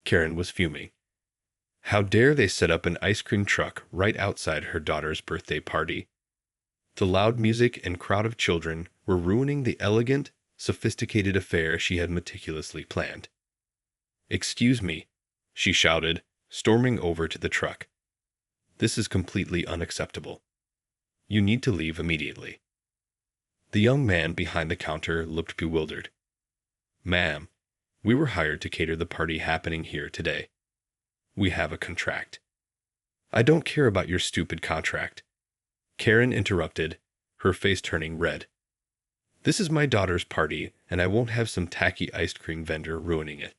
Karen was fuming. How dare they set up an ice cream truck right outside her daughter's birthday party? The loud music and crowd of children were ruining the elegant, sophisticated affair she had meticulously planned. "Excuse me," she shouted, storming over to the truck. "This is completely unacceptable. You need to leave immediately." The young man behind the counter looked bewildered. "Ma'am, we were hired to cater the party happening here today. We have a contract." "I don't care about your stupid contract," Karen interrupted, her face turning red. "This is my daughter's party, and I won't have some tacky ice cream vendor ruining it.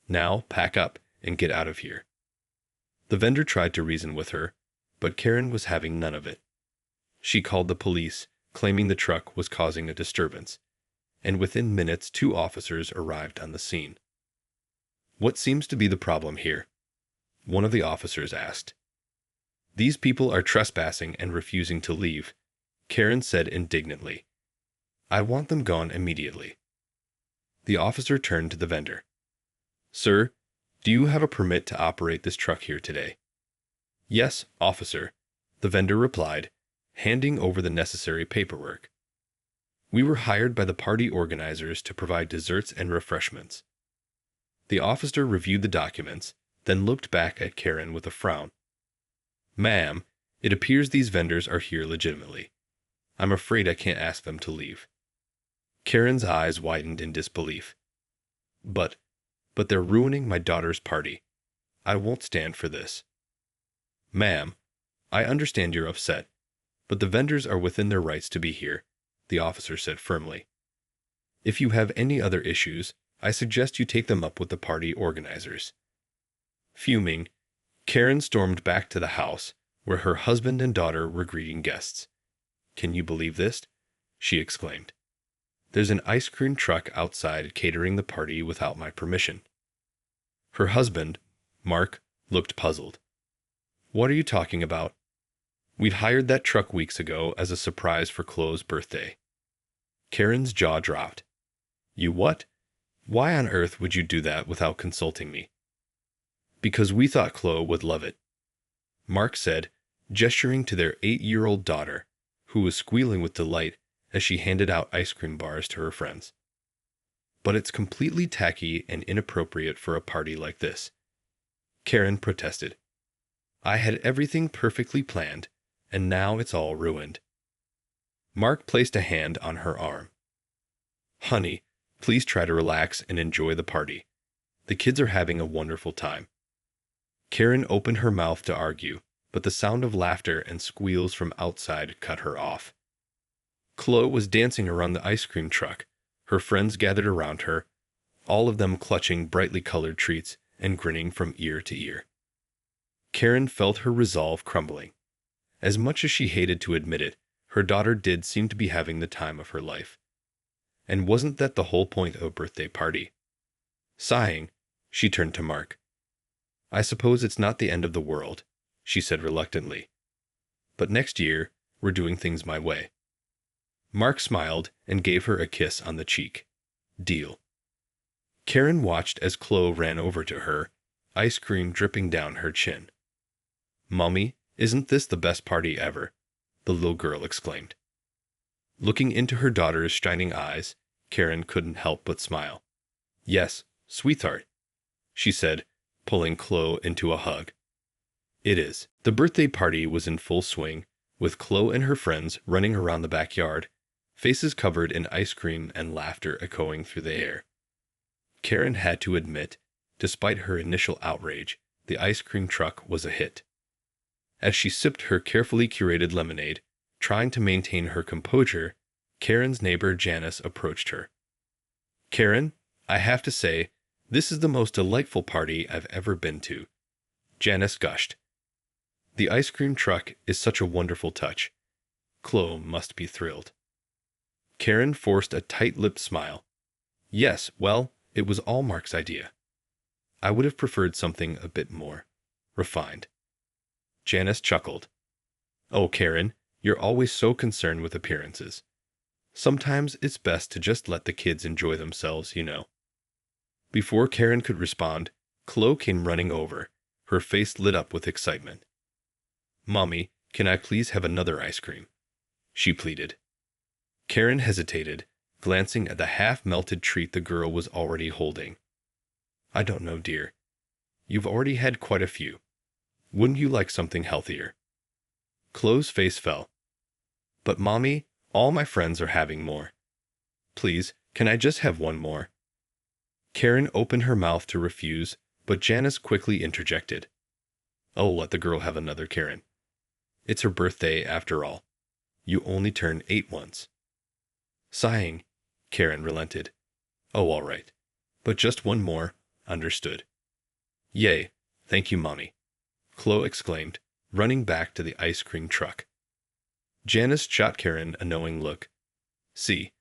Now pack up and get out of here." The vendor tried to reason with her, but Karen was having none of it. She called the police, claiming the truck was causing a disturbance, and within minutes 2 officers arrived on the scene. "What seems to be the problem here?" one of the officers asked. "These people are trespassing and refusing to leave," Karen said indignantly. "I want them gone immediately." The officer turned to the vendor. "Sir, do you have a permit to operate this truck here today?" "Yes, officer," the vendor replied, handing over the necessary paperwork. "We were hired by the party organizers to provide desserts and refreshments." The officer reviewed the documents, then looked back at Karen with a frown. "Ma'am, it appears these vendors are here legitimately. I'm afraid I can't ask them to leave." Karen's eyes widened in disbelief. But they're ruining my daughter's party. I won't stand for this." "Ma'am, I understand you're upset, but the vendors are within their rights to be here," the officer said firmly. "If you have any other issues, I suggest you take them up with the party organizers." Fuming, Karen stormed back to the house, where her husband and daughter were greeting guests. "Can you believe this?" she exclaimed. "There's an ice cream truck outside catering the party without my permission." Her husband, Mark, looked puzzled. "What are you talking about?" "We'd hired that truck weeks ago as a surprise for Chloe's birthday." Karen's jaw dropped. "You what? Why on earth would you do that without consulting me?" "Because we thought Chloe would love it," Mark said, gesturing to their 8-year-old daughter, who was squealing with delight as she handed out ice cream bars to her friends. "But it's completely tacky and inappropriate for a party like this," Karen protested. "I had everything perfectly planned, and now it's all ruined." Mark placed a hand on her arm. "Honey, please try to relax and enjoy the party. The kids are having a wonderful time." Karen opened her mouth to argue, but the sound of laughter and squeals from outside cut her off. Chloe was dancing around the ice cream truck. Her friends gathered around her, all of them clutching brightly colored treats and grinning from ear to ear. Karen felt her resolve crumbling. As much as she hated to admit it, her daughter did seem to be having the time of her life. And wasn't that the whole point of a birthday party? Sighing, she turned to Mark. "I suppose it's not the end of the world," she said reluctantly. "But next year, we're doing things my way." Mark smiled and gave her a kiss on the cheek. "Deal." Karen watched as Chloe ran over to her, ice cream dripping down her chin. "Mommy, isn't this the best party ever?" the little girl exclaimed. Looking into her daughter's shining eyes, Karen couldn't help but smile. "Yes, sweetheart," she said, pulling Chloe into a hug. "It is." The birthday party was in full swing, with Chloe and her friends running around the backyard, faces covered in ice cream and laughter echoing through the air. Karen had to admit, despite her initial outrage, the ice cream truck was a hit. As she sipped her carefully curated lemonade, trying to maintain her composure, Karen's neighbor Janice approached her. "Karen, I have to say, this is the most delightful party I've ever been to," Janice gushed. "The ice cream truck is such a wonderful touch. Chloe must be thrilled." Karen forced a tight-lipped smile. "Yes, well, it was all Mark's idea. I would have preferred something a bit more refined." Janice chuckled. "Oh, Karen, you're always so concerned with appearances. Sometimes it's best to just let the kids enjoy themselves, you know." Before Karen could respond, Chloe came running over, her face lit up with excitement. "Mommy, can I please have another ice cream?" she pleaded. Karen hesitated, glancing at the half-melted treat the girl was already holding. "I don't know, dear. You've already had quite a few. Wouldn't you like something healthier?" Chloe's face fell. "But Mommy, all my friends are having more. Please, can I just have one more?" Karen opened her mouth to refuse, but Janice quickly interjected. "Oh, let the girl have another, Karen. It's her birthday after all. You only turn 8 once." Sighing, Karen relented. "Oh, all right. But just one more, understood." "Yay, thank you, Mommy," Chloe exclaimed, running back to the ice cream truck. Janice shot Karen a knowing look. "See,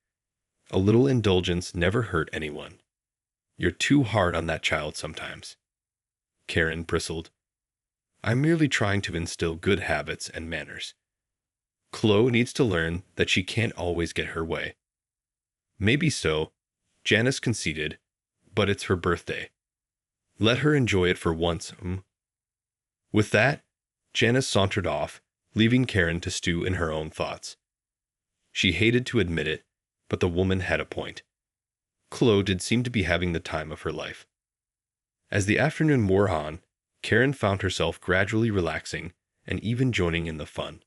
a little indulgence never hurt anyone. You're too hard on that child sometimes." Karen bristled. "I'm merely trying to instill good habits and manners. Chloe needs to learn that she can't always get her way." "Maybe so," Janice conceded, "but it's her birthday. Let her enjoy it for once." With that, Janice sauntered off, leaving Karen to stew in her own thoughts. She hated to admit it, but the woman had a point. Chloe did seem to be having the time of her life. As the afternoon wore on, Karen found herself gradually relaxing and even joining in the fun.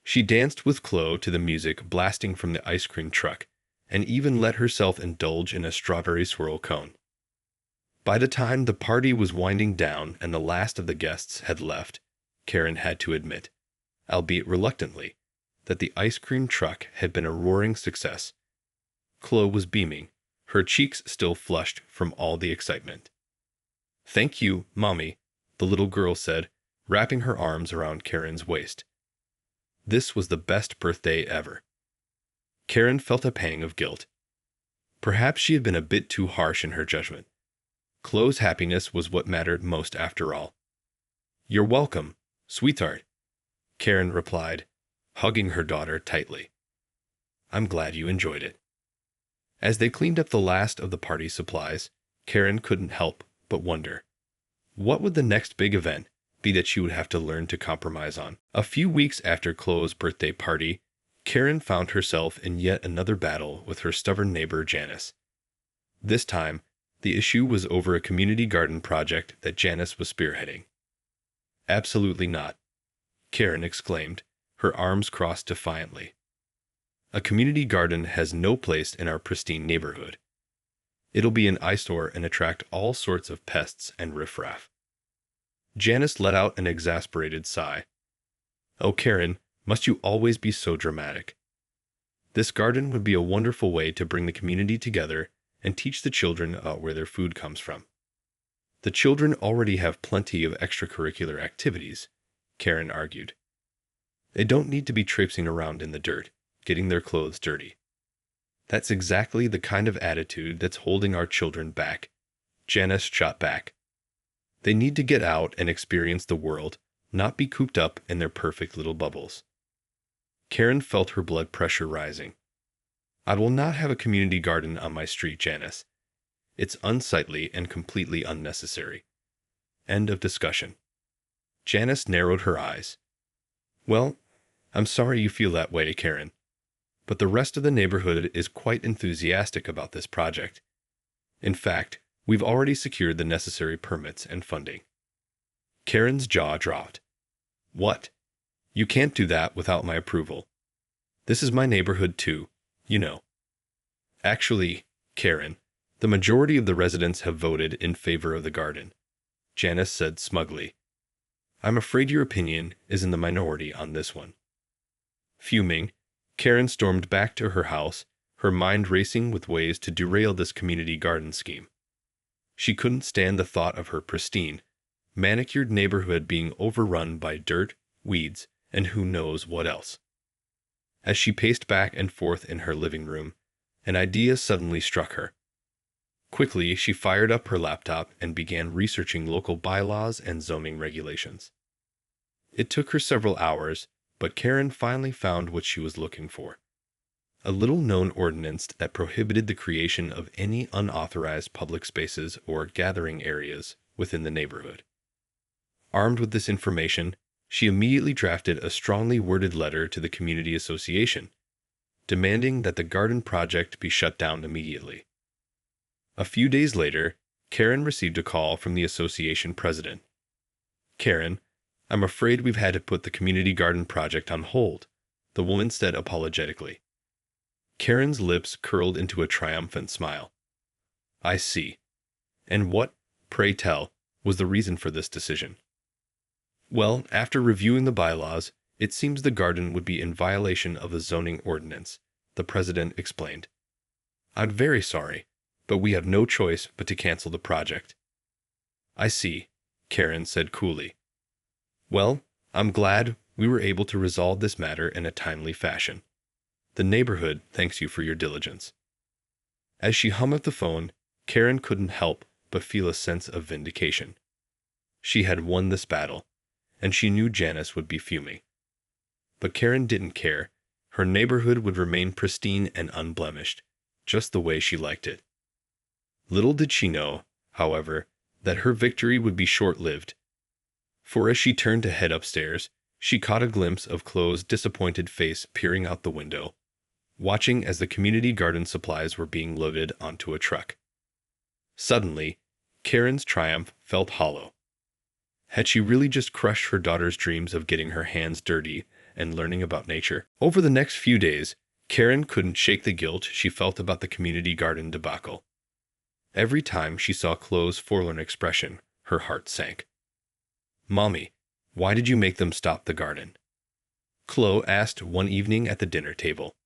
She danced with Chloe to the music blasting from the ice cream truck, and even let herself indulge in a strawberry swirl cone. By the time the party was winding down and the last of the guests had left, Karen had to admit, albeit reluctantly, that the ice cream truck had been a roaring success. Chloe was beaming, her cheeks still flushed from all the excitement. "Thank you, Mommy," the little girl said, wrapping her arms around Karen's waist. This was the best birthday ever. Karen felt a pang of guilt. Perhaps she had been a bit too harsh in her judgment. Chloe's happiness was what mattered most after all. "You're welcome, sweetheart," Karen replied, hugging her daughter tightly. "I'm glad you enjoyed it." As they cleaned up the last of the party supplies, Karen couldn't help but wonder, what would the next big event be that she would have to learn to compromise on? A few weeks after Chloe's birthday party, Karen found herself in yet another battle with her stubborn neighbor Janice. This time, the issue was over a community garden project that Janice was spearheading. "Absolutely not," Karen exclaimed, her arms crossed defiantly. "A community garden has no place in our pristine neighborhood. It'll be an eyesore and attract all sorts of pests and riffraff." Janice let out an exasperated sigh. "Oh, Karen, must you always be so dramatic? This garden would be a wonderful way to bring the community together and teach the children about where their food comes from." "The children already have plenty of extracurricular activities," Karen argued. "They don't need to be traipsing around in the dirt, getting their clothes dirty." "That's exactly the kind of attitude that's holding our children back," Janice shot back. "They need to get out and experience the world, not be cooped up in their perfect little bubbles." Karen felt her blood pressure rising. "I will not have a community garden on my street, Janice. It's unsightly and completely unnecessary. End of discussion." Janice narrowed her eyes. "Well, I'm sorry you feel that way, Karen. But the rest of the neighborhood is quite enthusiastic about this project. In fact, we've already secured the necessary permits and funding." Karen's jaw dropped. "What? You can't do that without my approval. This is my neighborhood too, you know." "Actually, Karen, the majority of the residents have voted in favor of the garden," Janice said smugly. "I'm afraid your opinion is in the minority on this one." Fuming, Karen stormed back to her house, her mind racing with ways to derail this community garden scheme. She couldn't stand the thought of her pristine, manicured neighborhood being overrun by dirt, weeds, and who knows what else. As she paced back and forth in her living room, an idea suddenly struck her. Quickly, she fired up her laptop and began researching local bylaws and zoning regulations. It took her several hours, but Karen finally found what she was looking for. a little-known ordinance that prohibited the creation of any unauthorized public spaces or gathering areas within the neighborhood. Armed with this information, she immediately drafted a strongly worded letter to the community association, demanding that the garden project be shut down immediately. A few days later, Karen received a call from the association president. "Karen, I'm afraid we've had to put the community garden project on hold," the woman said apologetically. Karen's lips curled into a triumphant smile. "I see. And what, pray tell, was the reason for this decision?" "Well, after reviewing the bylaws, it seems the garden would be in violation of a zoning ordinance," the president explained. "I'm very sorry, but we have no choice but to cancel the project." "I see," Karen said coolly. "Well, I'm glad we were able to resolve this matter in a timely fashion. The neighborhood thanks you for your diligence." As she hung up the phone, Karen couldn't help but feel a sense of vindication. She had won this battle, and she knew Janice would be fuming. But Karen didn't care. Her neighborhood would remain pristine and unblemished, just the way she liked it. Little did she know, however, that her victory would be short-lived. For as she turned to head upstairs, she caught a glimpse of Chloe's disappointed face peering out the window, watching as the community garden supplies were being loaded onto a truck. Suddenly, Karen's triumph felt hollow. Had she really just crushed her daughter's dreams of getting her hands dirty and learning about nature? Over the next few days, Karen couldn't shake the guilt she felt about the community garden debacle. Every time she saw Chloe's forlorn expression, her heart sank. "Mommy, why did you make them stop the garden?" Chloe asked one evening at the dinner table.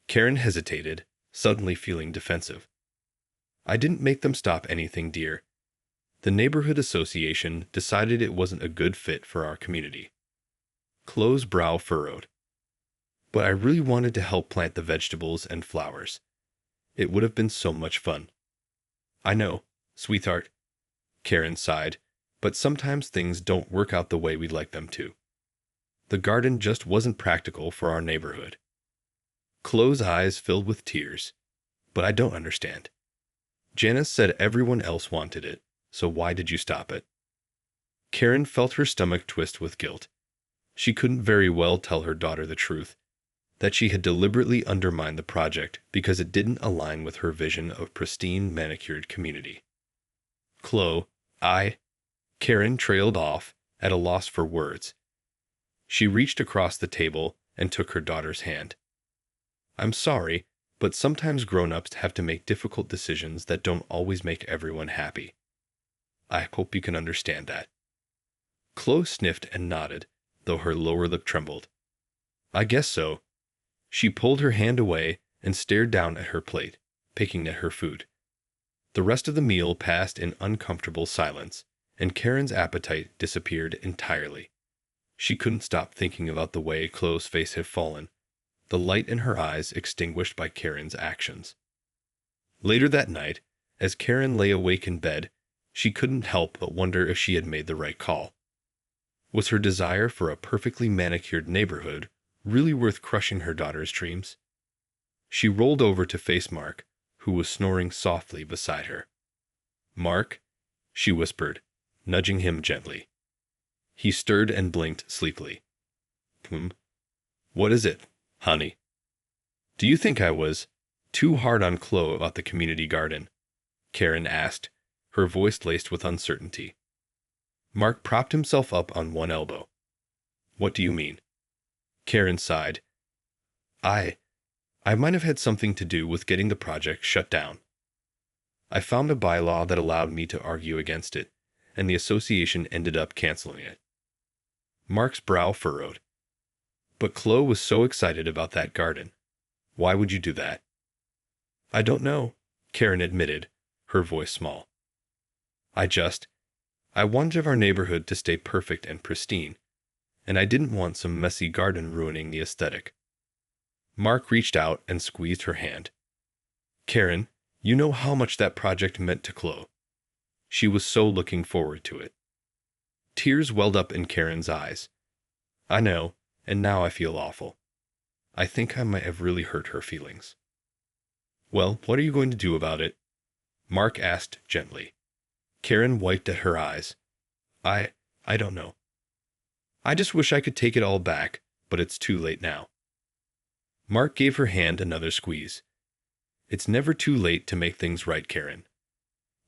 Karen hesitated, suddenly feeling defensive. "I didn't make them stop anything, dear. The neighborhood association decided it wasn't a good fit for our community." Chloe's brow furrowed. "But I really wanted to help plant the vegetables and flowers. It would have been so much fun." "I know, sweetheart," Karen sighed, "but sometimes things don't work out the way we'd like them to. The garden just wasn't practical for our neighborhood." Chloe's eyes filled with tears. "But I don't understand. Janice said everyone else wanted it, so why did you stop it?" Karen felt her stomach twist with guilt. She couldn't very well tell her daughter the truth, that she had deliberately undermined the project because it didn't align with her vision of pristine, manicured community. "Chloe, Karen trailed off, at a loss for words. She reached across the table and took her daughter's hand. "I'm sorry, but sometimes grown-ups have to make difficult decisions that don't always make everyone happy. I hope you can understand that." Chloe sniffed and nodded, though her lower lip trembled. "I guess so." She pulled her hand away and stared down at her plate, picking at her food. The rest of the meal passed in uncomfortable silence, and Karen's appetite disappeared entirely. She couldn't stop thinking about the way Chloe's face had fallen, the light in her eyes extinguished by Karen's actions. Later that night, as Karen lay awake in bed, she couldn't help but wonder if she had made the right call. Was her desire for a perfectly manicured neighborhood really worth crushing her daughter's dreams? She rolled over to face Mark, who was snoring softly beside her. "Mark," she whispered, nudging him gently. He stirred and blinked sleepily. "What is it, honey?" "Do you think I was too hard on Chloe about the community garden?" Karen asked, her voice laced with uncertainty. Mark propped himself up on one elbow. "What do you mean?" Karen sighed. I might have had something to do with getting the project shut down. I found a bylaw that allowed me to argue against it, and the association ended up canceling it." Mark's brow furrowed. "But Chloe was so excited about that garden. Why would you do that?" "I don't know," Karen admitted, her voice small. I wanted our neighborhood to stay perfect and pristine, and I didn't want some messy garden ruining the aesthetic." Mark reached out and squeezed her hand. "Karen, you know how much that project meant to Chloe. She was so looking forward to it." Tears welled up in Karen's eyes. "I know, and now I feel awful. I think I might have really hurt her feelings. Well, what are you going to do about it? Mark asked gently. Karen wiped at her eyes. I don't know. I just wish I could take it all back, but it's too late now. Mark gave her hand another squeeze. It's never too late to make things right, Karen.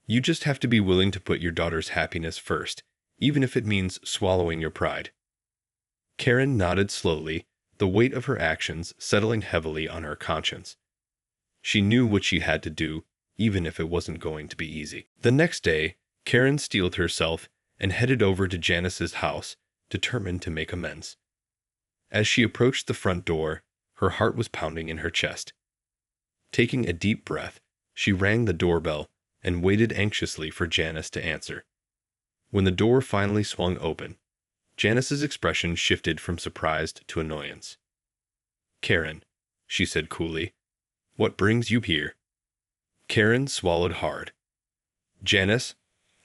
You just have to be willing to put your daughter's happiness first, even if it means swallowing your pride. Karen nodded slowly, the weight of her actions settling heavily on her conscience. She knew what she had to do, even if it wasn't going to be easy. The next day, Karen steeled herself and headed over to Janice's house, determined to make amends. As she approached the front door, her heart was pounding in her chest. Taking a deep breath, she rang the doorbell and waited anxiously for Janice to answer. When the door finally swung open, Janice's expression shifted from surprise to annoyance. Karen, she said coolly, what brings you here? Karen swallowed hard. Janice,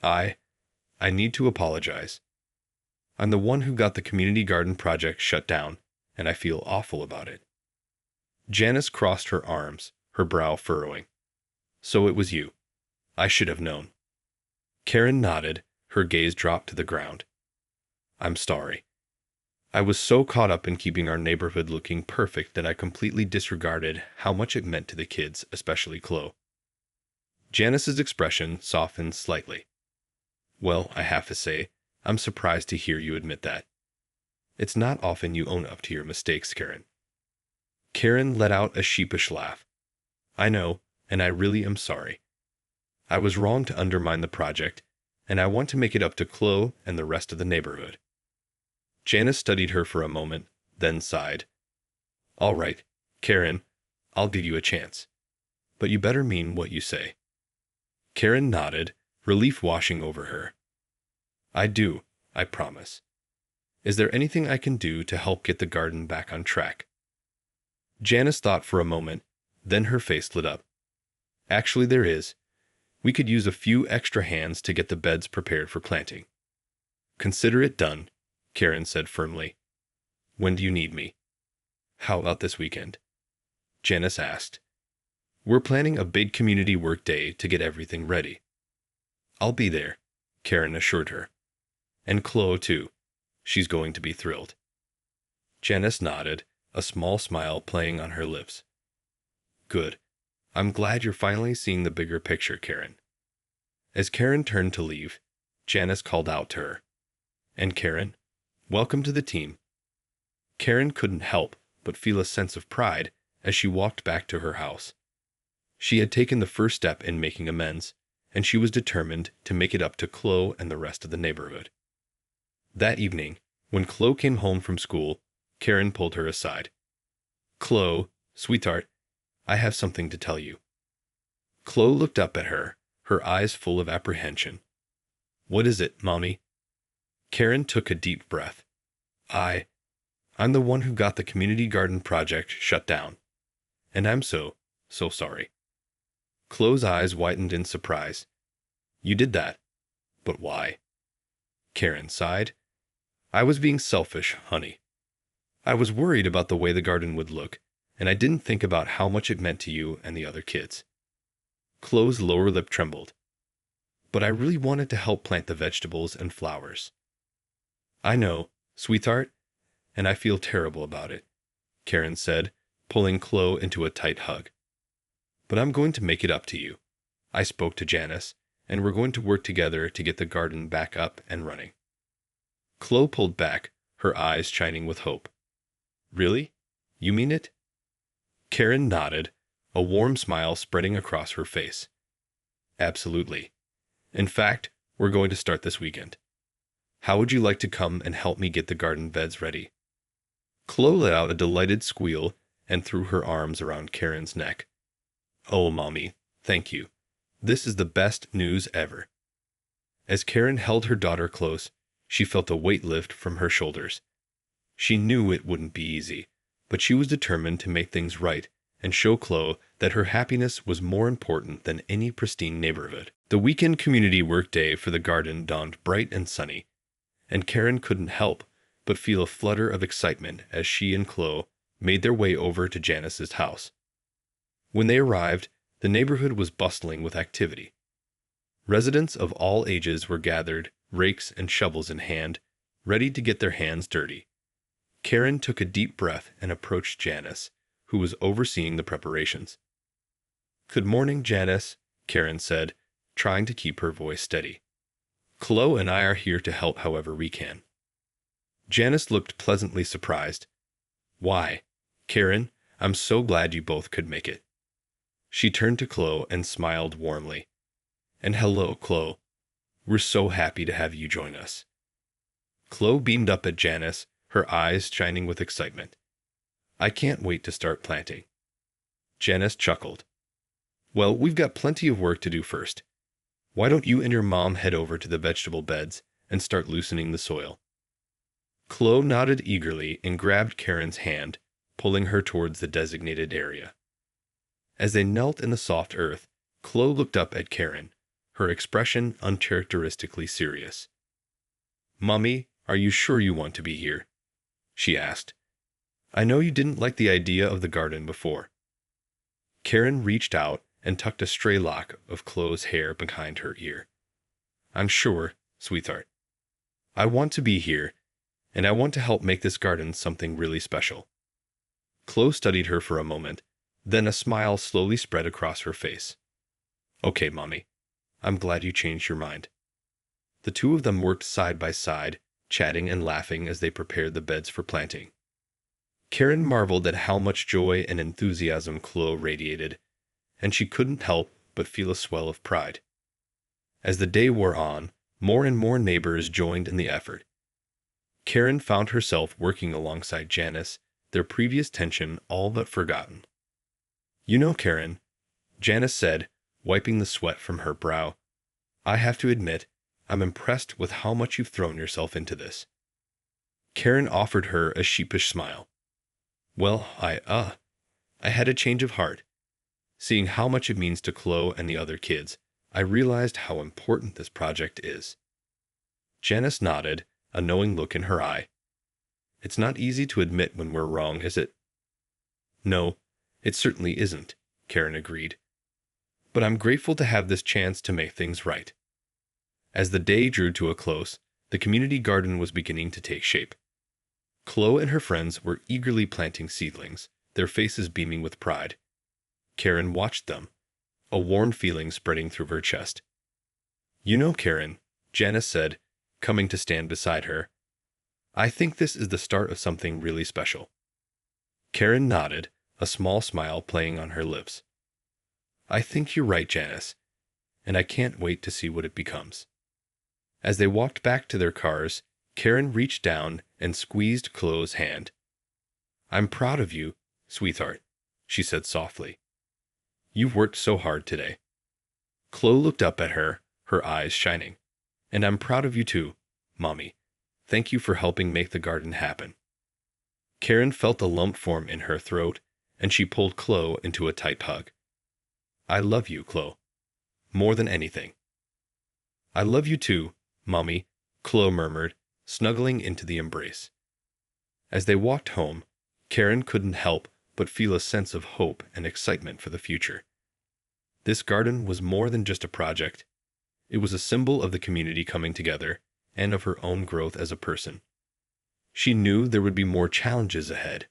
I need to apologize. I'm the one who got the community garden project shut down, and I feel awful about it. Janice crossed her arms, her brow furrowing. So it was you. I should have known. Karen nodded, her gaze dropped to the ground. I'm sorry. I was so caught up in keeping our neighborhood looking perfect that I completely disregarded how much it meant to the kids, especially Chloe. Janice's expression softened slightly. Well, I have to say, I'm surprised to hear you admit that. It's not often you own up to your mistakes, Karen. Karen let out a sheepish laugh. I know, and I really am sorry. I was wrong to undermine the project, and I want to make it up to Chloe and the rest of the neighborhood. Janice studied her for a moment, then sighed. All right, Karen, I'll give you a chance. But you better mean what you say. Karen nodded, relief washing over her. I do, I promise. Is there anything I can do to help get the garden back on track? Janice thought for a moment, then her face lit up. Actually, there is. We could use a few extra hands to get the beds prepared for planting. Consider it done, Karen said firmly. When do you need me? How about this weekend? Janice asked. We're planning a big community work day to get everything ready. I'll be there, Karen assured her. And Chloe, too. She's going to be thrilled. Janice nodded, a small smile playing on her lips. Good. I'm glad you're finally seeing the bigger picture, Karen. As Karen turned to leave, Janice called out to her. And Karen, welcome to the team. Karen couldn't help but feel a sense of pride as she walked back to her house. She had taken the first step in making amends, and she was determined to make it up to Chloe and the rest of the neighborhood. That evening, when Chloe came home from school, Karen pulled her aside. Chloe, sweetheart, I have something to tell you. Chloe looked up at her, her eyes full of apprehension. What is it, Mommy? Karen took a deep breath. I'm the one who got the community garden project shut down. And I'm so sorry. Chloe's eyes widened in surprise. You did that? But why? Karen sighed. I was being selfish, honey. I was worried about the way the garden would look, and I didn't think about how much it meant to you and the other kids. Chloe's lower lip trembled. But I really wanted to help plant the vegetables and flowers. I know, sweetheart, and I feel terrible about it, Karen said, pulling Chloe into a tight hug. But I'm going to make it up to you. I spoke to Janice, and we're going to work together to get the garden back up and running. Chloe pulled back, her eyes shining with hope. Really? You mean it? Karen nodded, a warm smile spreading across her face. Absolutely. In fact, we're going to start this weekend. How would you like to come and help me get the garden beds ready? Chloe let out a delighted squeal and threw her arms around Karen's neck. Oh, Mommy, thank you. This is the best news ever. As Karen held her daughter close, she felt a weight lift from her shoulders. She knew it wouldn't be easy, but she was determined to make things right and show Chloe that her happiness was more important than any pristine neighborhood. The weekend community work day for the garden dawned bright and sunny, and Karen couldn't help but feel a flutter of excitement as she and Chloe made their way over to Janice's house. When they arrived, the neighborhood was bustling with activity. Residents of all ages were gathered, rakes and shovels in hand, ready to get their hands dirty. Karen took a deep breath and approached Janice, who was overseeing the preparations. "Good morning, Janice," Karen said, trying to keep her voice steady. "Chloe and I are here to help however we can." Janice looked pleasantly surprised. "Why, Karen, I'm so glad you both could make it." She turned to Chloe and smiled warmly. "And hello, Chloe. We're so happy to have you join us." Chloe beamed up at Janice, her eyes shining with excitement. "I can't wait to start planting." Janice chuckled. "Well, we've got plenty of work to do first. Why don't you and your mom head over to the vegetable beds and start loosening the soil?" Chloe nodded eagerly and grabbed Karen's hand, pulling her towards the designated area. As they knelt in the soft earth, Chloe looked up at Karen, her expression uncharacteristically serious. "Mommy, are you sure you want to be here?" she asked. "I know you didn't like the idea of the garden before." Karen reached out and tucked a stray lock of Chloe's hair behind her ear. "I'm sure, sweetheart. I want to be here, and I want to help make this garden something really special." Chloe studied her for a moment, then a smile slowly spread across her face. "Okay, Mommy. I'm glad you changed your mind." The two of them worked side by side, chatting and laughing as they prepared the beds for planting. Karen marveled at how much joy and enthusiasm Chloe radiated, and she couldn't help but feel a swell of pride. As the day wore on, more and more neighbors joined in the effort. Karen found herself working alongside Janice, their previous tension all but forgotten. "You know, Karen," Janice said, wiping the sweat from her brow, "I have to admit, I'm impressed with how much you've thrown yourself into this." Karen offered her a sheepish smile. "Well, I had a change of heart. Seeing how much it means to Chloe and the other kids, I realized how important this project is." Janice nodded, a knowing look in her eye. "It's not easy to admit when we're wrong, is it?" "No, it certainly isn't," Karen agreed. "But I'm grateful to have this chance to make things right." As the day drew to a close, the community garden was beginning to take shape. Chloe and her friends were eagerly planting seedlings, their faces beaming with pride. Karen watched them, a warm feeling spreading through her chest. "You know, Karen," Janice said, coming to stand beside her, "I think this is the start of something really special." Karen nodded, a small smile playing on her lips. "I think you're right, Janice, and I can't wait to see what it becomes." As they walked back to their cars, Karen reached down and squeezed Chloe's hand. "I'm proud of you, sweetheart," she said softly. "You've worked so hard today." Chloe looked up at her, her eyes shining. "And I'm proud of you too, Mommy. Thank you for helping make the garden happen." Karen felt a lump form in her throat, and she pulled Chloe into a tight hug. "I love you, Chloe. More than anything." "I love you too, Mommy," Chloe murmured, snuggling into the embrace. As they walked home, Karen couldn't help but feel a sense of hope and excitement for the future. This garden was more than just a project. It was a symbol of the community coming together and of her own growth as a person. She knew there would be more challenges ahead,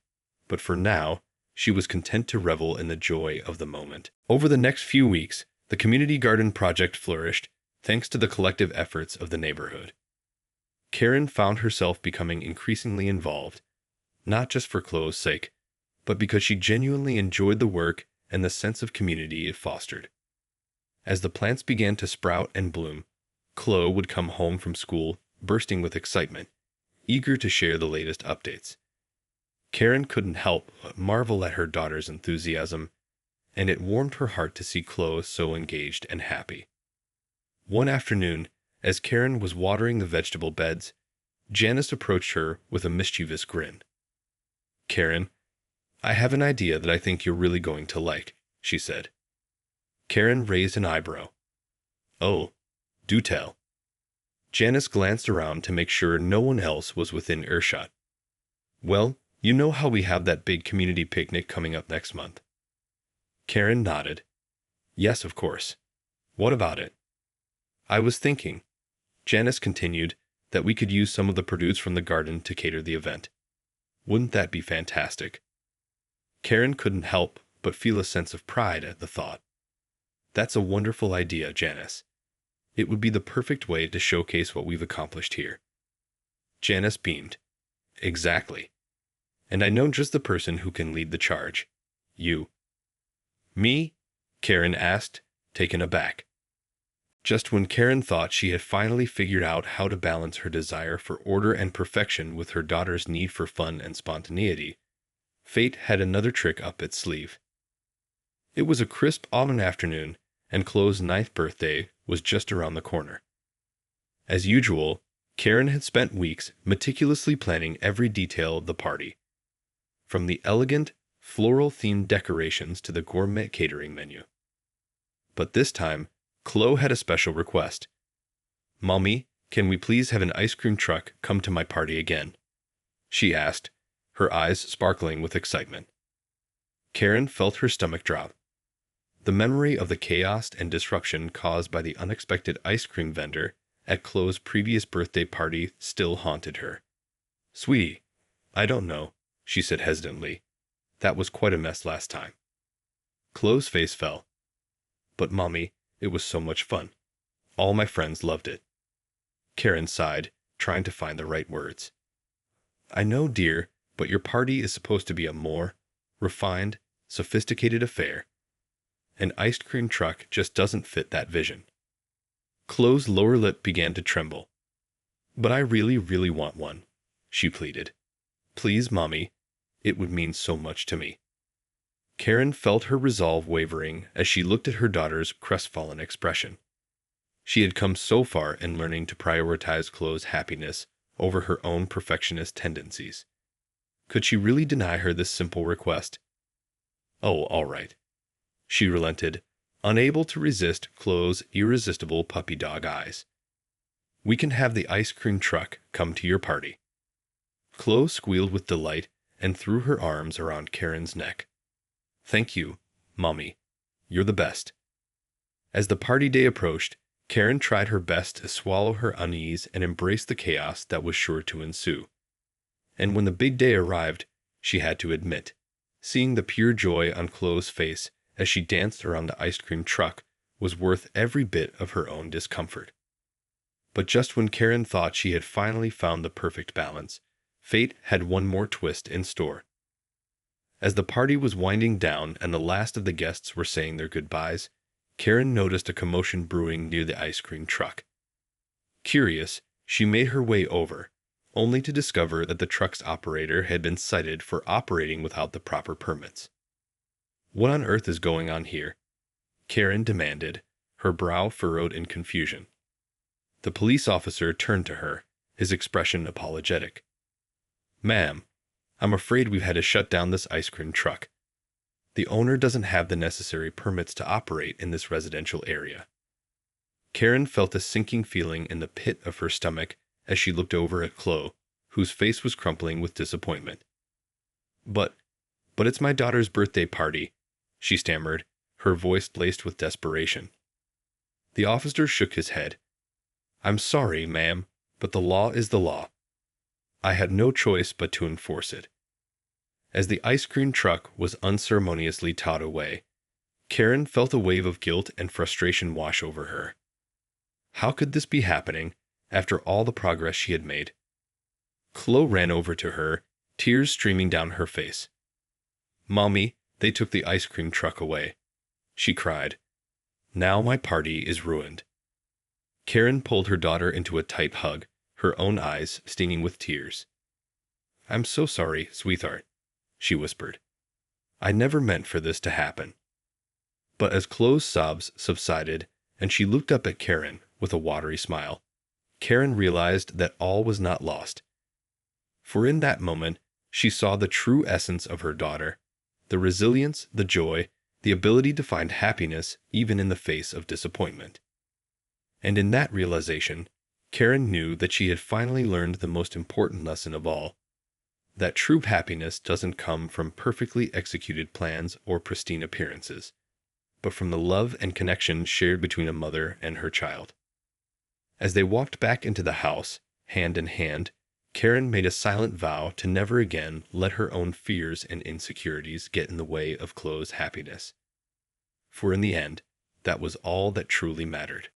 but for now, she was content to revel in the joy of the moment. Over the next few weeks, the community garden project flourished, thanks to the collective efforts of the neighborhood. Karen found herself becoming increasingly involved, not just for Chloe's sake, but because she genuinely enjoyed the work and the sense of community it fostered. As the plants began to sprout and bloom, Chloe would come home from school bursting with excitement, eager to share the latest updates. Karen couldn't help but marvel at her daughter's enthusiasm, and it warmed her heart to see Chloe so engaged and happy. One afternoon, as Karen was watering the vegetable beds, Janice approached her with a mischievous grin. "Karen, I have an idea that I think you're really going to like," she said. Karen raised an eyebrow. "Oh, do tell." Janice glanced around to make sure no one else was within earshot. "Well, You know how we have that big community picnic coming up next month? Karen nodded. Yes, of course. What about it? I was thinking, Janice continued, that we could use some of the produce from the garden to cater the event. Wouldn't that be fantastic? Karen couldn't help but feel a sense of pride at the thought. That's a wonderful idea, Janice. It would be the perfect way to showcase what we've accomplished here. Janice beamed. Exactly. And I know just the person who can lead the charge. You. Me? Karen asked, taken aback. Just when Karen thought she had finally figured out how to balance her desire for order and perfection with her daughter's need for fun and spontaneity, fate had another trick up its sleeve. It was a crisp autumn afternoon, and Chloe's 9th birthday was just around the corner. As usual, Karen had spent weeks meticulously planning every detail of the party, from the elegant, floral-themed decorations to the gourmet catering menu. But this time, Chloe had a special request. Mommy, can we please have an ice cream truck come to my party again? She asked, her eyes sparkling with excitement. Karen felt her stomach drop. The memory of the chaos and disruption caused by the unexpected ice cream vendor at Chloe's previous birthday party still haunted her. Sweetie, I don't know, she said hesitantly. That was quite a mess last time. Chloe's face fell. But Mommy, it was so much fun. All my friends loved it. Karen sighed, trying to find the right words. I know, dear, but your party is supposed to be a more refined, sophisticated affair. An ice cream truck just doesn't fit that vision. Chloe's lower lip began to tremble. But I really, really want one, she pleaded. Please, Mommy, it would mean so much to me. Karen felt her resolve wavering as she looked at her daughter's crestfallen expression. She had come so far in learning to prioritize Chloe's happiness over her own perfectionist tendencies. Could she really deny her this simple request? Oh, all right. She relented, unable to resist Chloe's irresistible puppy dog eyes. We can have the ice cream truck come to your party. Chloe squealed with delight and threw her arms around Karen's neck. Thank you, Mommy. You're the best. As the party day approached, Karen tried her best to swallow her unease and embrace the chaos that was sure to ensue. And when the big day arrived, she had to admit, seeing the pure joy on Chloe's face as she danced around the ice cream truck was worth every bit of her own discomfort. But just when Karen thought she had finally found the perfect balance, fate had one more twist in store. As the party was winding down and the last of the guests were saying their goodbyes, Karen noticed a commotion brewing near the ice cream truck. Curious, she made her way over, only to discover that the truck's operator had been cited for operating without the proper permits. What on earth is going on here? Karen demanded, her brow furrowed in confusion. The police officer turned to her, his expression apologetic. Ma'am, I'm afraid we've had to shut down this ice cream truck. The owner doesn't have the necessary permits to operate in this residential area. Karen felt a sinking feeling in the pit of her stomach as she looked over at Chloe, whose face was crumpling with disappointment. But it's my daughter's birthday party, she stammered, her voice laced with desperation. The officer shook his head. I'm sorry, ma'am, but the law is the law. I had no choice but to enforce it. As the ice cream truck was unceremoniously towed away, Karen felt a wave of guilt and frustration wash over her. How could this be happening after all the progress she had made? Chloe ran over to her, tears streaming down her face. Mommy, they took the ice cream truck away, she cried. Now my party is ruined. Karen pulled her daughter into a tight hug, her own eyes stinging with tears. I'm so sorry, sweetheart, she whispered. I never meant for this to happen. But as Chloe's sobs subsided and she looked up at Karen with a watery smile, Karen realized that all was not lost. For in that moment, she saw the true essence of her daughter, the resilience, the joy, the ability to find happiness even in the face of disappointment. And in that realization, Karen knew that she had finally learned the most important lesson of all. that true happiness doesn't come from perfectly executed plans or pristine appearances, but from the love and connection shared between a mother and her child. As they walked back into the house, hand in hand, Karen made a silent vow to never again let her own fears and insecurities get in the way of Chloe's happiness. For in the end, that was all that truly mattered.